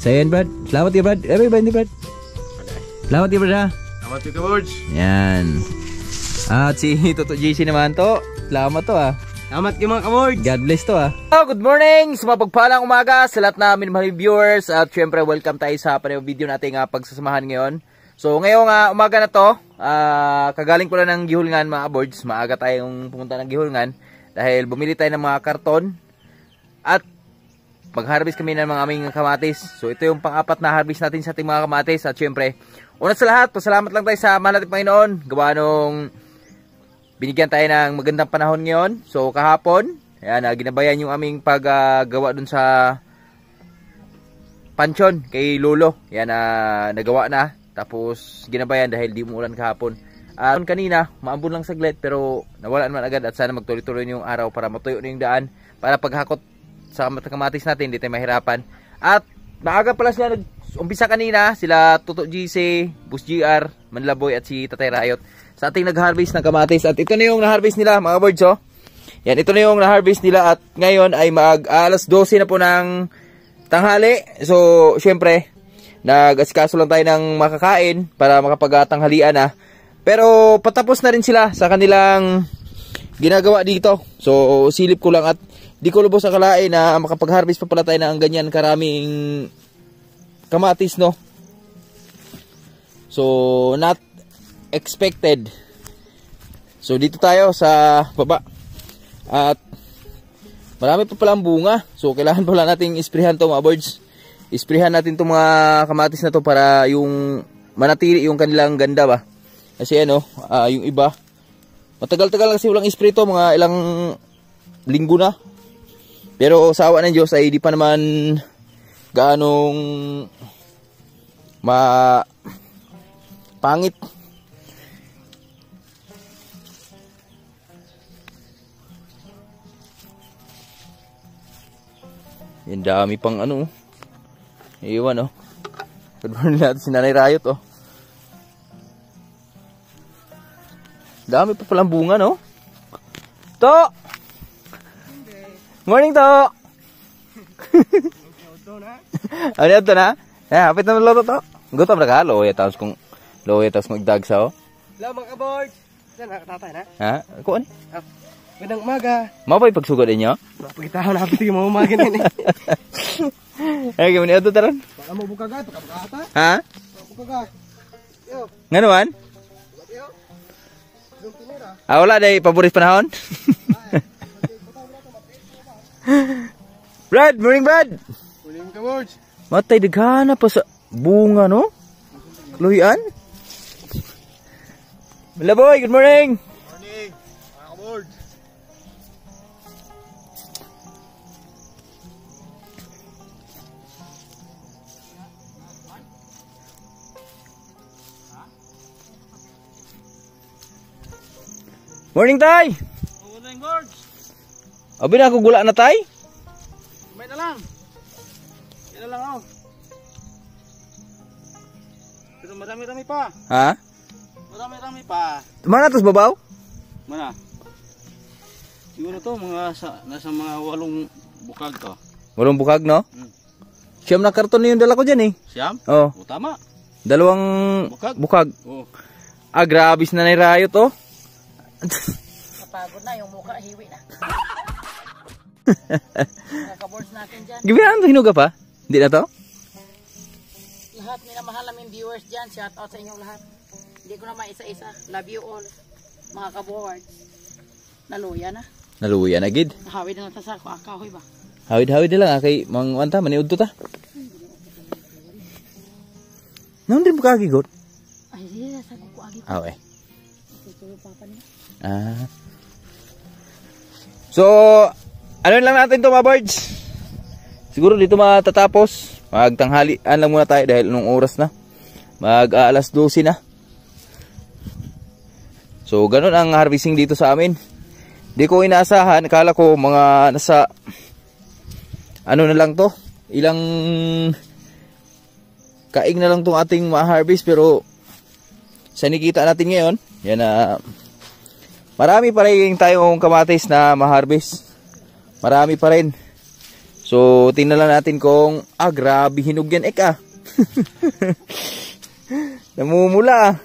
So yan Brad, salamat ya Brad. Everybody Brad. Salamat ya Brad ha. Salamat ka Borge. Yan. At si Toto JC naman to. Salamat to ha. Salamat kayo mga ka-Borge. God bless to ha. Good morning, sumapagpalang umaga sa lahat namin mga viewers. At syempre welcome tayo sa panayong video natin pagsasamahan ngayon. So ngayong umaga na to, kagaling ko lang ng gihulngan mga boards. Maaga tayong pumunta ng gihulngan dahil bumili tayo ng mga karton at mag-harvest kami ng mga aming kamatis. So ito yung pang-apat na harvest natin sa ating mga kamatis. At syempre, una sa lahat, pasalamat lang tayo sa mahal nating Panginoon. Gawa nung binigyan tayo ng magandang panahon ngayon. So kahapon, ayan, ginabayan yung aming paggawa dun sa pansyon kay Lolo. Yan, nagawa na. Tapos ginabayan dahil di umuulan kahapon. Kanina, maambon lang saglit pero nawalan man agad at sana magtuloy-tuloy yung araw para matuyo na yung daan. Para paghakot sa kamatis natin, hindi tayo mahirapan. At maaga pala sila nag-umpisa kanina, sila Toto GC, Bus GR, Manlaboy at si Tatay Rayot sa ating nag-harvest ng kamatis. At ito na yung na-harvest nila mga boards oh. Yan, ito na yung na-harvest nila at ngayon ay alas 12 na po ng tanghali. So, syempre, nag-asikaso lang tayo ng makakain para makapag-tanghalian na. Pero patapos na rin sila sa kanilang ginagawa dito. So, silip ko lang at di ko lubos akalain na makapag-harvest pa pala tayo ng ganyan karaming kamatis, no? So, not expected. So, dito tayo sa baba. At marami pa palang bunga. So, kailangan pala nating isprehan to mga birds. Isprehan natin itong mga kamatis na to para yung manatili yung kanilang ganda ba. Kasi ano, yung iba, matagal-tagal kasi walang spray to, mga ilang linggo na. Pero sa awa ng Diyos ay di pa naman gaanong pangit. Yan, dami pang ano. Iwan oh. Good morning natin si Nanay Rayot oh. Dami pa palang bunga no. To! Morning to! Ano yan to na? Hapit na naloto to. Gutom na ka? Loya tapos kung magdagsa oh. Hello mga ka-Borge. Saan nakatatay na? Ha? Kuan? Magandang umaga. Mapay pagsugod ninyo? Pagkitahan na kapit yung mga umaga na yun. Ay, gawin ito taron. Baka mo bukaga, pakabukata. Ha? Bukaga. Yo. Nga naman? Yo. Yung tinira. Wala day paborit panahon. Brad, morning Brad. Morning ka, Borge. Matay daghana pa sa bunga no? Kluhian. Hello boy, good morning. Morning. Mga ka-Borge. Morning tay. Morning, Borge. Abi na ako gula na tay. May na lang. Yan na lang ako. Pero marami-rami pa. Ha? Marami-rami pa. Mana tos babaw? Mana? Siguro to nasa mga 8 bukag to. Walong bukag no? Siyam na karton na yung dala ko dyan eh. Siyam? Oh. O tama. 2 bukag. Oh. Grabis na Rayot oh. Napagod na yung mukha, hiwi na. Nakaboards natin dyan. Gibihan to hinuga pa? Hindi na to? Lahat minamahal namin viewers dyan. Shout out sa inyong lahat. Hindi ko naman isa-isa. Love you all. Mga kaboards. Naluya na. Naluya na gid. Nahawid na natin sa kahoy ba? Hawid-hawid na lang kay mga wanta maniud to ta. Naon din bukagi got? Ay, sige, sa kukuagi ko. Okay. Ito yung papa niya. So, ano lang natin to mga birds? Siguro dito matatapos. Magtanghalian lang muna tayo dahil anong oras na. Alas 12 na. So, ganun ang harvesting dito sa amin. Di ko inaasahan. Akala ko mga nasa ano na lang to. Ilang kaing na lang tong ating ma-harvest. Pero sa nakita natin ngayon, yan na marami pa rin tayong kamatis na ma-harvest. Marami pa rin. So, tingnan lang natin kung, grabe hinog yan, Eka. Namumula.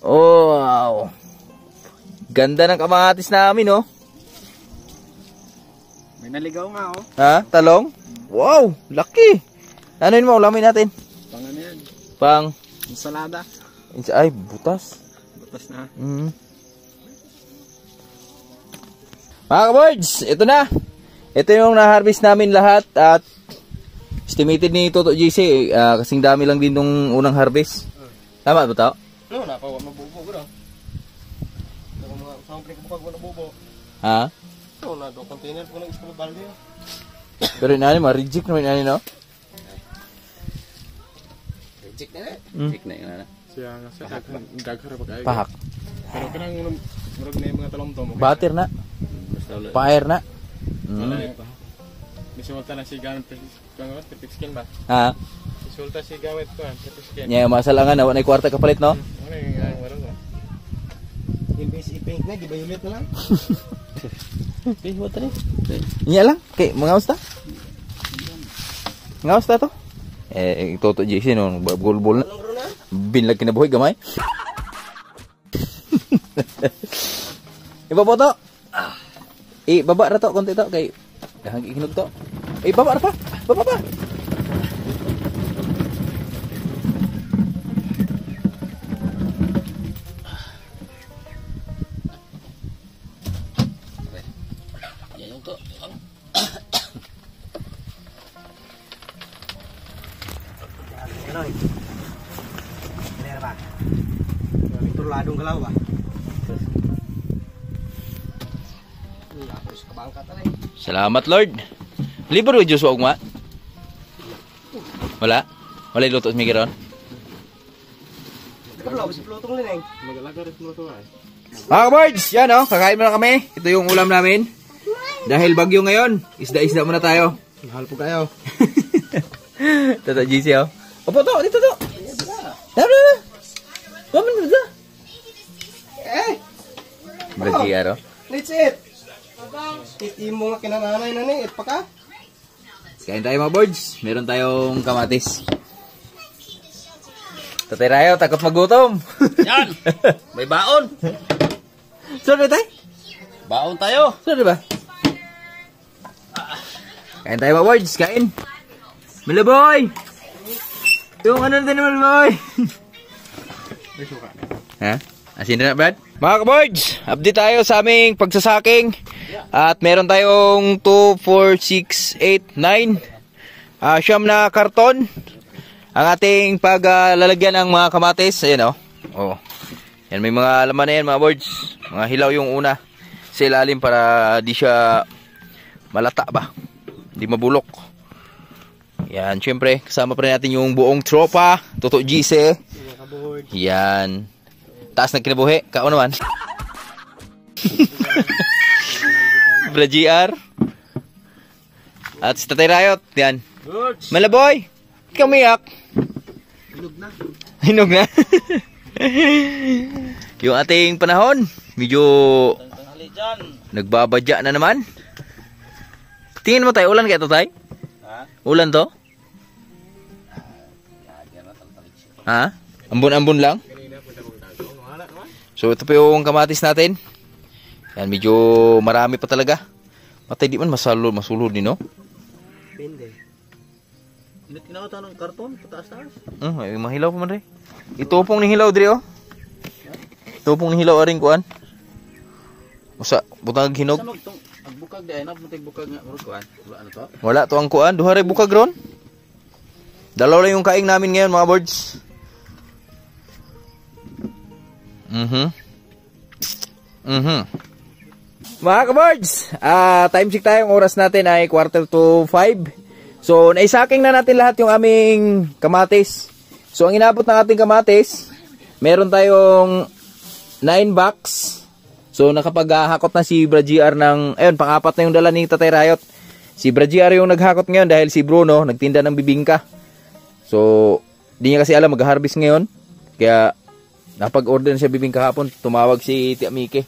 Oh, wow. Ganda ng kamatis namin, oh. May naligaw nga, oh. Ha? Talong? Wow, laki. Ano yun mo? Ulamin natin. Pang ano yan? Pang? Ensalada. Ay, butas. Butas na. Mga ka-birds, ito na. Ito yung na-harvest namin lahat at estimated ni Toto GC, kasing dami lang din nung unang harvest. Tama ba ito? No, napawa mabubo ko daw. Ako mga sampling ko pag nabubo. Ha? No, na do container ko lang isang balde. Pero inani, ma-reject naman inani, no? Reject na na. Reject na yun. Siya nga sa daghara pa kayo. Pahak. Pero kanang murag na yung mga talong to. Butter na. Fire na. Misulta na si gamit perfect skin ba? Ha? Misulta si gamit ko perfect skin. Nya masalangan na wanay kwarta kapalit, no? Ano yung wala ba? Imbes i-paint na, gi-violet na lang. Okay, what rin? Nya lang. Okay, mga usta? Mga usta to? Toto GC no, bulbul na. Binlag kinabuhi gamay. Iba po to. Baba ra to konti to kay dahang ihinog to. Baba ra pa. Baba pa. Yan to. Ano? Kaya ba? Turladong galaw ba? Salamat Lord. Libre with Diyos wag ma. Wala? Wala iluto sa migiron? Mga birds, yan o, kakain mo na kami. Ito yung ulam namin. Dahil bagyo ngayon, isda-isda muna tayo. Mahal po kayo. Tata GC o. Opo to, dito to. Dara. Waman mo da. Berjiar o. That's it. Imo nga kinananay na ni, pa ka? Kain tayo mga birds. Meron tayong kamatis. Tatay Rayo, takot magutom. Yan! May baon! Sorry tayo? Baon tayo! Sorry ba? Kain tayo mga birds, kain. Malaboy! Yung ano natin naman, boy? Ha? Asin na, Brad? Mga ka-birds, update tayo sa aming pagsasaking. At meron tayong 2, 4, 6, 8, 9 siyam na karton. Ang ating paglalagyan ng mga kamatis. Ayan o. Oh. Yan, may mga laman na yan mga birds. Mga hilaw yung una sa ilalim para di siya malata ba. Di mabulok. Yan, syempre kasama pa rin natin yung buong tropa. Toto GC. Yan. Taas na kinabuhi. Kao naman. Bla GR. At si Tatay Rayot. Yan. Malaboy. Ikaw miyak. Hinog na. Hinog na. Yung ating panahon. Medyo nagbabadya na naman. Tingin mo tayo. Ulan kaya ito tayo? Ulan to? Ha? Ambon-ambon lang? So ito pa yung kamatis natin. Yan, medyo marami pa talaga. Matay di man masulod din, no? Pinde. Init kinakata ng karton, pataas-taas. Ay, mahilaw pa man rin. Itupong ni hilaw diri, oh. Itupong ni hilaw aring kuan. Usa, butang hinog. Ang bukag di ay na, mutig bukag nga, murag kuan. Wala ano to? Wala to ang kuan, duha ray bukag ron. Dalaw lang yung kaing namin ngayon, mga birds. Mga ka-birds, time check tayo. Ang oras natin ay 4:45. So, naisaking na natin lahat yung aming kamatis. So, ang inabot ng ating kamatis, meron tayong 9 box. So, nakapaghakot na si Brajiar ng, ayun, pang-apat na yung dala ni Tatay Rayot. Si Brajiar yung naghakot ngayon dahil si Bruno nagtinda ng bibingka. So, di niya kasi alam mag-harvest ngayon. Kaya, napag-order siya bibingka hapon. Tumawag si Tia Miki.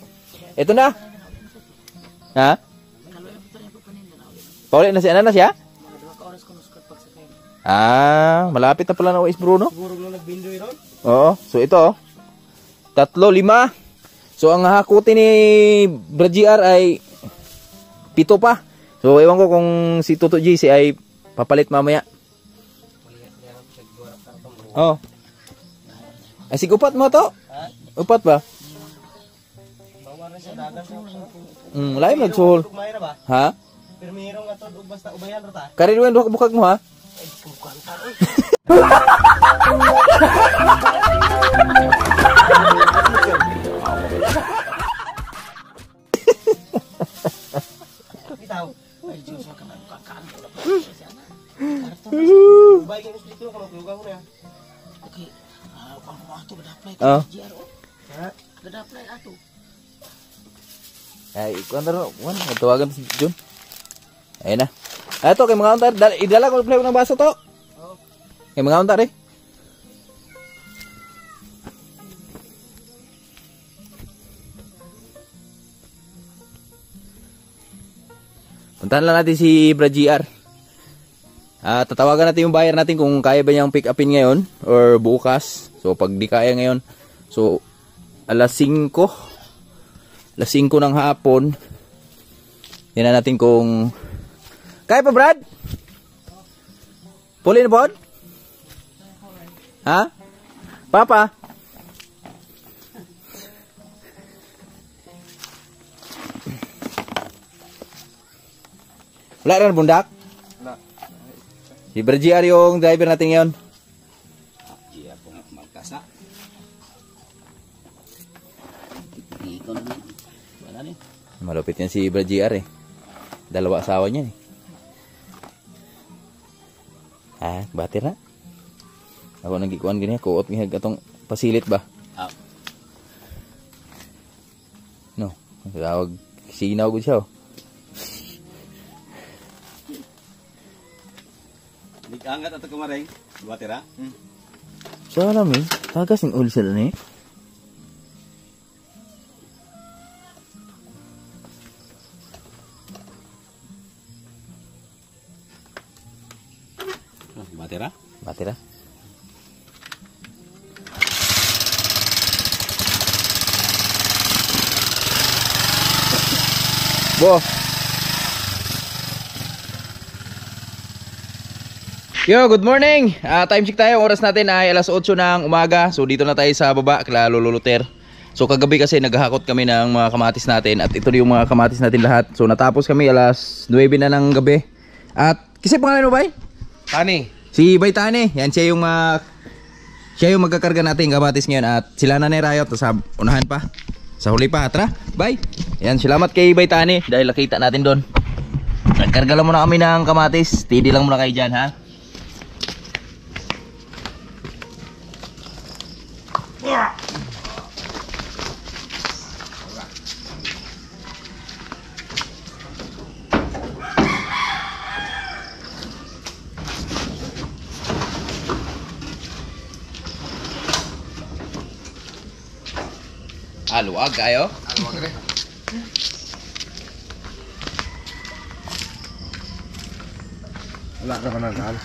Ito na. Ha? Kaloy po rin po paninda na ulit. Pauli na siya, na siya? Mga 2 ka oras ko nuskat pagsakay. Ah, malapit na pala na Wais Bruno. Siguro nung nagbindoy ron. Oo, so ito oh. 3, 5. So ang hakutin ni Brad GR ay 7 pa. So ewan ko kung si Toto JC ay papalit mamaya. Oh. Ay sig upat mo to? Upat ba? Bawa na siya dagan sa. Lain nagsuhol. Tugmay na ba? Ha? Pero mayroong ato ug basta ubayan ra ta. Kari duwen duha ka bukag mo ha? Ay kumukwanta oy. Bitaw. Ay, Diyos, wag ka na kakaan ko na pa. Ubay kang dito ko lugaw na. Okay. Ang mga ito, gadaplay Oh. ka. GRO. Ha? Gadaplay ato. Ay, ikaw na rin. Wan, tawagan si Jun. Ayun na. Ito, kay mga untar. Idala ko play ng baso to. Oo. Kay mga untar eh. Puntahan lang natin si Brad GR. Tatawagan natin yung buyer natin kung kaya ba niyang pick upin ngayon or bukas. So pag di kaya ngayon, so alas 5 ng hapon. Yan na natin kung kaya pa, Brad? Puli na po? Ha? Papa? Wala rin bundak? Wala. Si Brad GR yung driver natin ngayon. Iya po magkasa. Ikaw naman. Wala rin. Malupit yan si Brad GR eh. 2 asawa niya eh. Batir na. Ako nang gikuan ganyan. Kuot nga atong pasilit ba? No. Tawag sinaw ko siya oh. Angat ato kumaring. Batira. Siya alam eh. Tagas yung uli sila na eh. Batira. Batira. Bo. Yo, good morning. Time check tayo. Oras natin ay alas 8 ng umaga. So dito na tayo sa baba, kila Lolo Luter. So kagabi kasi naghahakot kami ng mga kamatis natin at ito yung mga kamatis natin lahat. So natapos kami alas 9 na ng gabi. At kasi pangalan mo ba? Tani. Si Bay Tani. Yan siya yung magkakarga natin kamatis ngayon at sila na ni Rayot sa unahan pa. Sa huli pa, tara. Bye. Yan, salamat kay Bay Tani dahil nakita natin doon. Nagkarga lang muna kami ng kamatis. Tidi lang muna kayo dyan, ha? Aluwag kayo? Aluwag rin. Wala na panangal.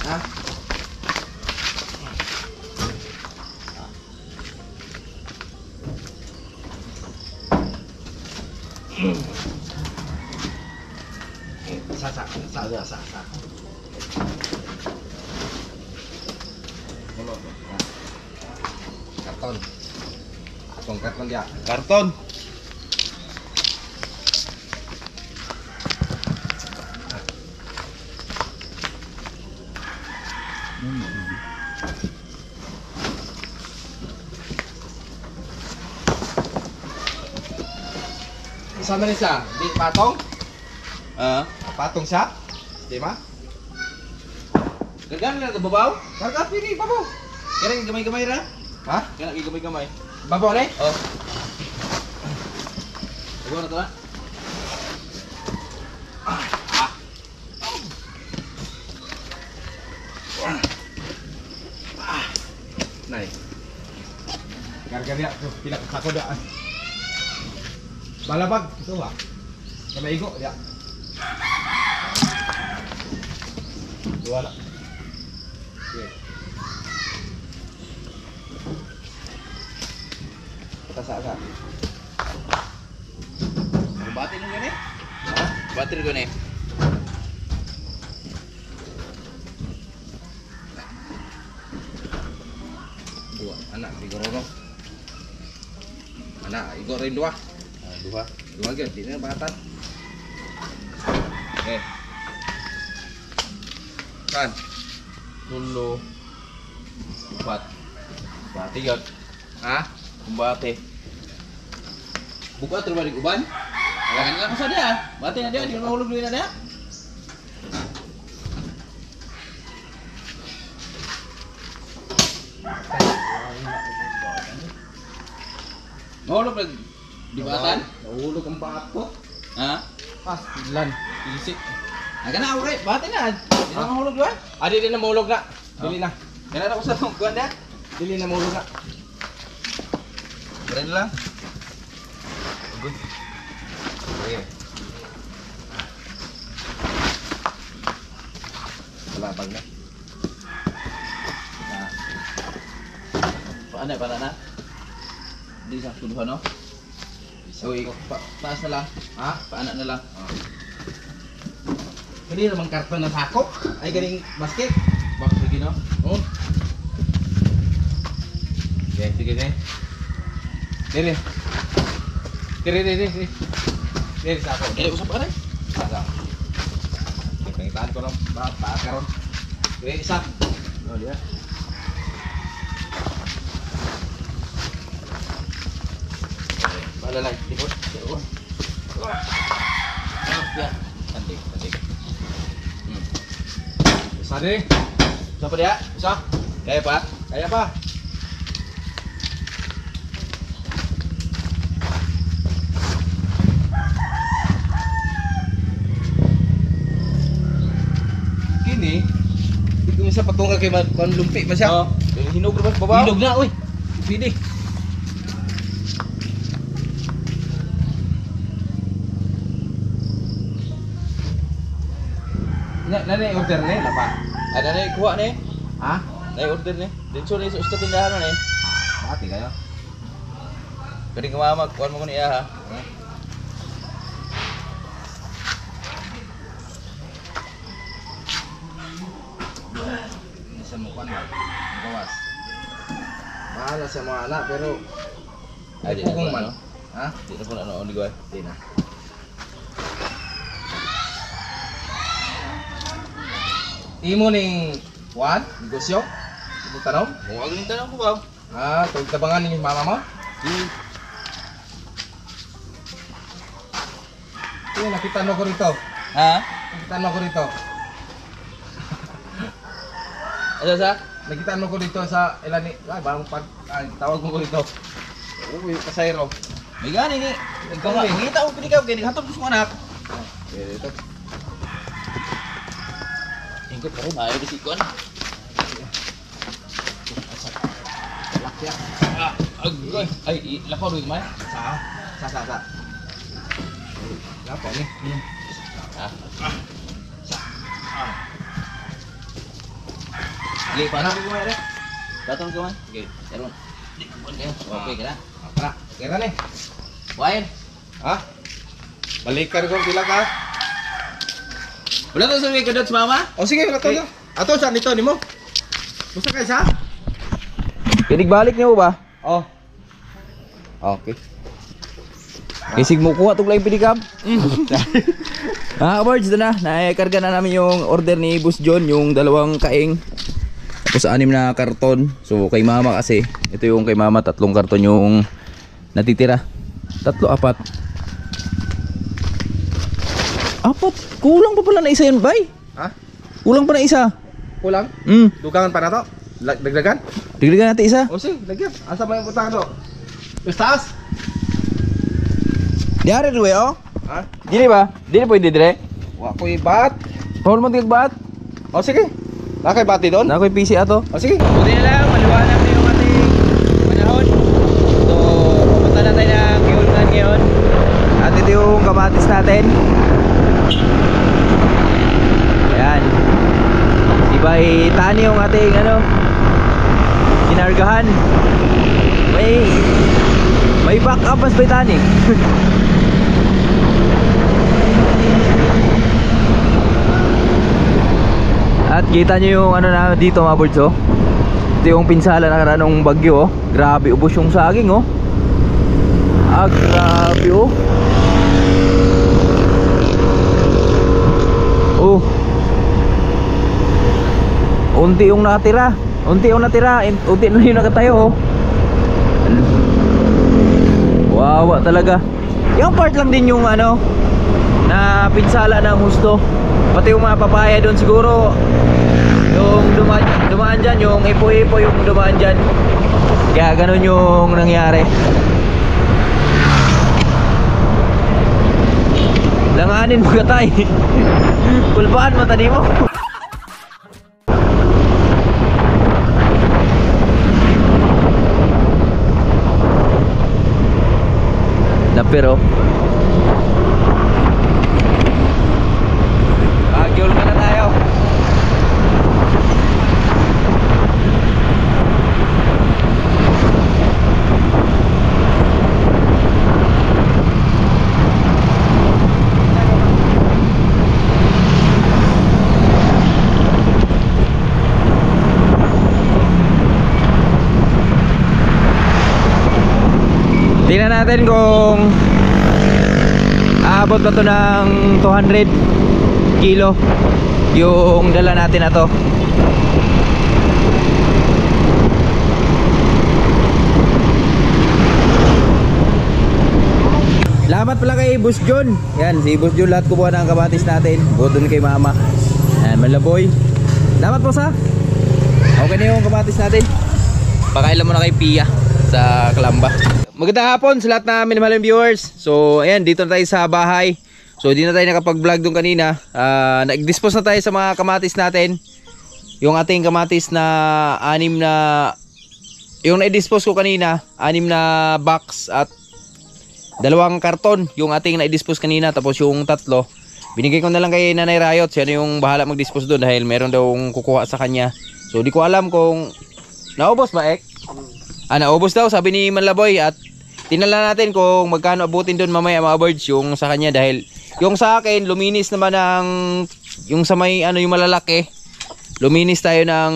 Ha? Sa. Karton. Atong karton dia. Karton. Sama ni siya. Di patong? Ah, Patong siya? Di ba? gagana na babaw? Karga pini babo. Kaya gamay-gamay ra? Ha? Kaya gamay-gamay. Babo ni? Oh. Siguro na to, ha? Nay. Karga dia pila ka kodaan. Balabag, ito ba? Sa maigo, ya. Dua na. Okay. Kasa-kasa. Bati nung gani? Ha? Bati rin gani? Dua, anak, siguro no. Anak, igor rin dua. Dua. Dua gyud, di na batan. Okay. Kan. Tulo. Empat. Bati yun. Ha? Bati. Buka terus balik uban. Alangan lang sa dia. Bati na dia, di ka mahulog din na dia. Mahulog lang di batan. Nahulog ang bato. Ha? Pas, lan. Isik. Aga na okay, bati na. Di na mahulog doon. Adi din na mahulog na. Dili na. Kana na ko sa kuan dia. Dili na mahulog na. Keren lang. Good. Okay. Balabag na. Paano na? Di sa tuduhan no? Uy, paas na lang. Ha? Paana na lang. Hindi naman karton na sako. Ay galing basket. Box lagi no? Oh. Okay, sige. Dili. Dili. Dili sako. Usap ka rin. Sako. Pengitaan ko lang ba karon. Dili isa. Oh, dia. Malalay, tikot. Ya. Cantik. Isa deh. Siapa dia? Isa. Kaya pa? Kaya pa. Gini. Hindi ko minsan patungal kay lumpi pa siya. Oh, hinog rin ba sa babaw? Hinog na, uy. Pwede. Na order ni, lapa. Ada na kuha ni. Ha? Na order ni. Dito na sa tindahan ni. Mati kayo. Pwede ka mamag, kuha mo ko niya ha. Bisa mo kan bawas. Bahala sa mga anak pero Ay, di na pugong po, man. ano? Ha? Di na po na ano, ligoy. Di na. Imo ning Juan, negosyo? Imo tanong? Kung ako yung tanong ko ba? Ah, tabangan ni mama mo? Sige, nakita mo ko rito. Ha? Nakita mo ko rito. Ano sa? Nakita mo ko dito sa ilan ni... Ay, bang pag... Ay, tawag mo ko dito. Uy, kasayro. May gani ni. Ikaw nga, hingita ko pinikaw kaya naghatap ko sa mga anak. Okay, dito. Hingkot pa rin, ayaw di sikon. Lakyak. Agoy. Ay, lakaw rin may. Sa. Lapo ni. Ah. Sige, paano ko kumaya rin? Batong ko man? Sige, meron. Okay ka na? Para, kira ni. Wayan. Ha? Balikan ko pila ka. Wala to sa mga kadot sa mama? O sige, wala to. Ato sa nito nimo. Musta kay sa? Kinig balik niyo ba? Oh. Okay. Kisig mo kuha itong live pinikam. Birds, doon na. Naikarga na namin yung order ni Boss John, yung 2 kaing. Tapos 6 na karton. So kay mama kasi, ito yung kay mama, 3 karton yung natitira. 3, 4. 4? Kulang pa pala na isa yun, bay. Ha? Kulang pa na isa. Kulang? Dugangan pa na to? Dagdagan? Dagdagan natin isa. O sige, lagyan. Asa mo yung butang to? Yung taas? Diari rin, oh. Ha? Dili ba? Dili pwede dire. Wa ko ibat. Paul mo tigbat. O sige. Nakay bati doon? Na ako'y PC ato. O sige. Buti na lang, maliwanag na yung ating panahon. So, pupunta na tayo ng Kiulgan ngayon. kamatis natin. Ayan. Diba tani yung ating kinargahan. May back up mas by tani. At kita nyo yung na dito mga birds, oh. Ito yung pinsala na karanong bagyo, oh. Grabe, ubos yung saging, oh. Grabe, oh. Oh. Unti yung natira. Unti na yung nakatayo, oh. Wawa talaga. Yung part lang din yung na pinsala ng husto. Pati yung mga papaya doon siguro, yung dumaan dyan, yung ipo-ipo yung dumaan dyan. Kaya ganun yung nangyari. Langanin mga tay. Kulbaan mo tani mo. Pero Bagyol ka na tayo. Tingnan natin kung aabot ba ito ng 200 kilo yung dala natin na to. Salamat pala kay Boss John. Yan, si Boss John lahat kumuha ng kamatis natin. Budon kay Mama. Yan, Malaboy. Salamat po sa. Okay na yung kamatis natin. Pakailan mo na kay Pia sa Kalamba. Magandang hapon sa lahat na minamahaling viewers. So ayan, dito na tayo sa bahay. So di na tayo nakapag-vlog doon kanina. Nag-dispose na tayo sa mga kamatis natin. Yung ating kamatis na yung na-dispose ko kanina, 6 na box at 2 karton yung ating na-dispose kanina. Tapos yung 3 binigay ko na lang kay Nanay Riot. Siya na yung bahala mag-dispose doon dahil meron daw kukuha sa kanya. So di ko alam kung naubos ba, Ek? Naubos daw sabi ni Manlaboy. At tinala natin kung magkano abutin doon mamaya mga birds yung sa kanya. Dahil yung sa akin luminis naman ng yung sa may yung malalaki. Luminis tayo ng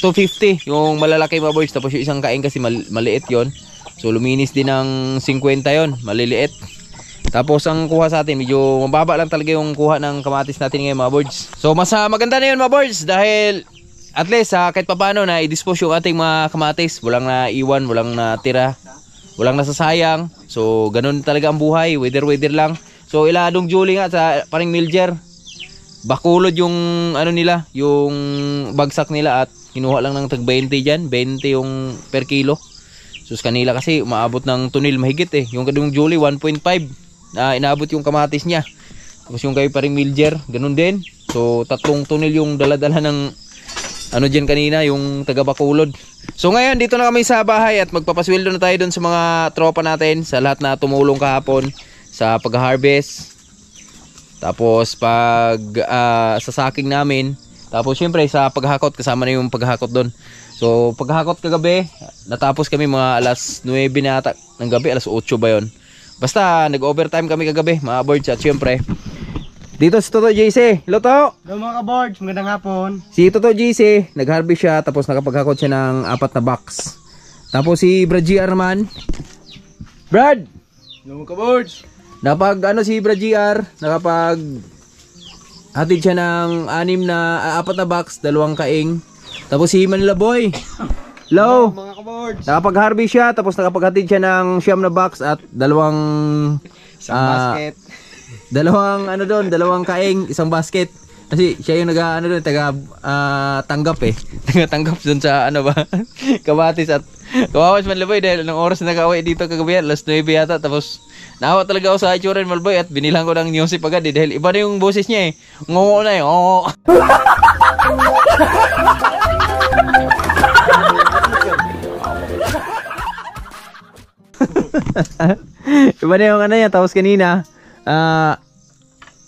250 yung malalaki mga birds. Tapos yung isang kain kasi maliit yon. So luminis din ng 50 yon, maliliit. Tapos ang kuha sa atin medyo mababa lang talaga yung kuha ng kamatis natin ngayon mga birds. So mas maganda na yun mga birds dahil at least kahit papaano na i-dispose yung ating mga kamatis. Walang na iwan, walang natira, walang nasasayang. So ganun talaga ang buhay, weather lang. So iladong Julie nga sa paring Milger, bakulod yung nila, yung bagsak nila at kinuha lang ng tag 20 dyan, 20 yung per kilo. So kanila kasi umaabot ng tunil mahigit yung kadong Julie 1.5 na inaabot yung kamatis niya. Tapos yung kay paring Milger, ganun din. So 3 tunil yung daladala ng dyan kanina, yung taga Bacolod. So ngayon dito na kami sa bahay at magpapasweldo na tayo dun sa mga tropa natin, sa lahat na tumulong kahapon sa pag-harvest. Tapos pag sasaking namin. Tapos syempre sa paghakot, kasama na yung paghakot dun. So paghakot kagabi, natapos kami mga alas 9 na ata ng gabi, alas 8 ba yun. Basta nag-overtime kami kagabi mga birds. At syempre dito si Toto JC. Hello to. Hello mga ka-boards, magandang hapon. Si Toto JC, nag-harvest siya tapos nakapaghakot siya ng 4 na box. Tapos si Brad GR naman. Brad! Hello mga ka-boards. Si Brad GR, nakapag hatid siya ng 4 na box, 2 kaing. Tapos si Manila Boy. Hello! Mga ka-boards. Nakapag-harvest siya tapos nakapaghatid siya ng 9 na box at 2 basket. 2 kaing, 1 basket. Kasi siya yung tanggap taga-tanggap dun sa kamatis. At kawawas Manlaboy dahil anong oras na nag-away dito kagabi, alas 9 yata. Tapos nahawa talaga ako sa itsura ni Malboy at binilang ko ng newsip agad dahil iba na yung boses niya ngongo na ngongo. Iba na yung ano yan. Tapos kanina,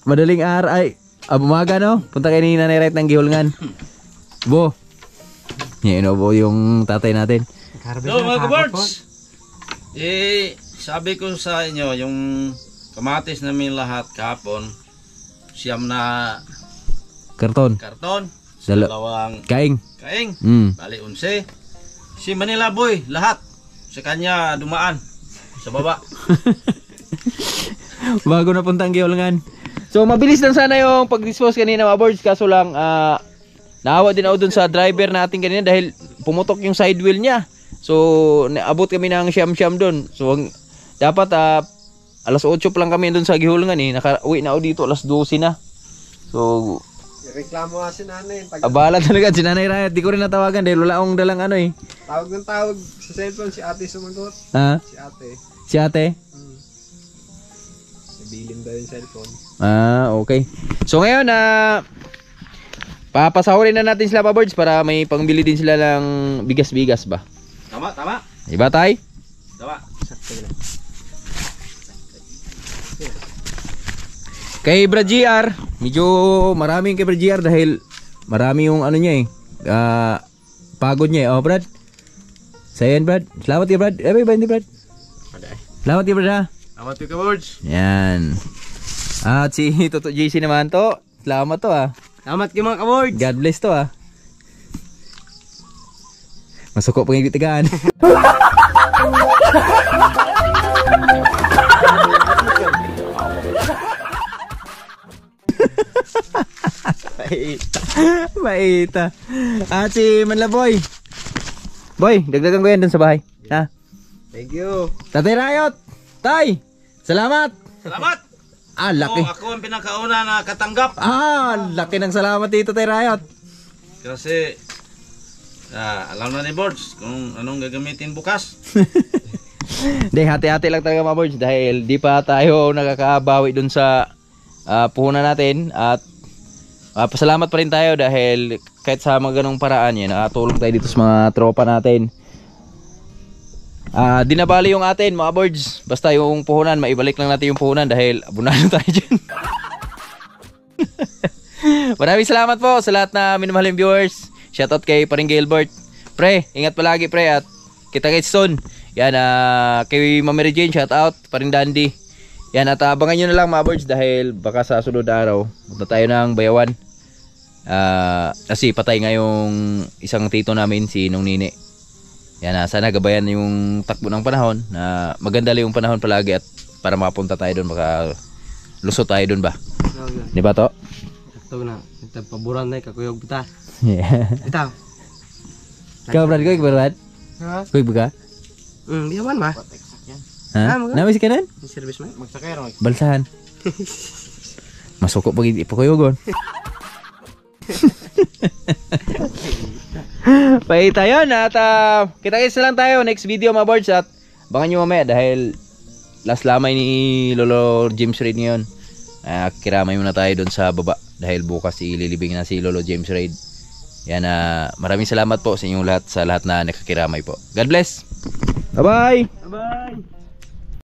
madaling araw, ay, umaga no? Punta kanina na right ng gihulngan. Bo. Yan bo yung tatay natin. So mga kabards, sabi ko sa inyo, yung kamatis namin lahat kahapon, siyam na Karton. dalawang Kaing. bali 11. Si Manila Boy, lahat sa kanya dumaan sa baba. Bago na puntang gihulngan. So mabilis lang sana yung pag-dispose kanina mga boards, kaso lang naawa din ako dun sa driver natin kanina dahil pumutok yung side wheel niya. So naabot kami ng siyam-siyam dun. So dapat alas 8 pa lang kami dun sa gihulngan eh. Nakauwi na ako dito alas 12 na. So reklamo nga si nanay. abala talaga si Nanay Riot. Di ko rin natawagan dahil wala akong dalang ano eh. Tawag ng tawag sa cellphone, si ate sumagot. Ha? Si ate. Si ate? Nabilin daw yung cellphone. Okay. So ngayon papasahurin na natin sila pa boards para may pangbili din sila ng bigas-bigas ba? Tama. Iba tay? Tama. Kay Brad GR, medyo maraming kay Brad GR dahil marami yung ano niya eh. Pagod niya eh. Oh Brad. Sayan Brad. Salamat kay Brad. Ba hindi Brad? Salamat kay Brad ha. Salamat ka kabards. Yan. At si Toto JC naman to. Salamat to ah. Salamat kayo mga kabords. God bless to ah. Masuko pang igitigaan. Maita. At si Manlaboy. Boy, dagdagan ko yan dun sa bahay. Ha? Thank you. Tatay Riot. Tay. Salamat. Salamat. Laki. Ako ang pinakauna na katanggap. Laki ng salamat dito Tay Riot. Kasi alam na ni Boards kung anong gagamitin bukas. Hindi, hati-hati lang talaga mga boards dahil di pa tayo nakakabawi dun sa puhunan natin at pasalamat pa rin tayo dahil kahit sa mga ganong paraan yan, nakatulong tayo dito sa mga tropa natin. Di nabali yung atin mga boards, basta yung puhunan, maibalik lang natin yung puhunan dahil abunado tayo dyan. Maraming salamat po sa lahat na minamahal yung viewers. Shoutout kay Paring Gilbert. Pre, ingat palagi pre at kita kits soon. Yan, kay Mami Jane, shoutout. Paring Dandy. Yan, at abangan nyo na lang mga boards dahil baka sa sunod na araw punta tayo ng Bayawan. Kasi patay nga yung isang tito namin, si Nong Nini. Yan, sana gabayan yung takbo ng panahon na maganda lang yung panahon palagi at para makapunta tayo doon, baka lusot tayo doon ba? Di ba to? Sakto na. Ito paboran na kakuyog kita. Yeah. Ito. Ikaw Brad, kuy Brad? Ha? Kuy ba? Di naman ba? Ha? Nami si kanan? Service man. Magsakay ron. Balsahan. Masuko pag hindi pa kayo gon. Paita yun at kita-kits na lang tayo next video mga boards at bangan nyo mamaya dahil last lamay ni Lolo James Reid ngayon. Kiramay muna tayo doon sa baba dahil bukas ililibing na si Lolo James Reid. Yan, maraming salamat po sa inyong lahat, sa lahat na nakakiramay po. God bless. Bye-bye. Bye-bye.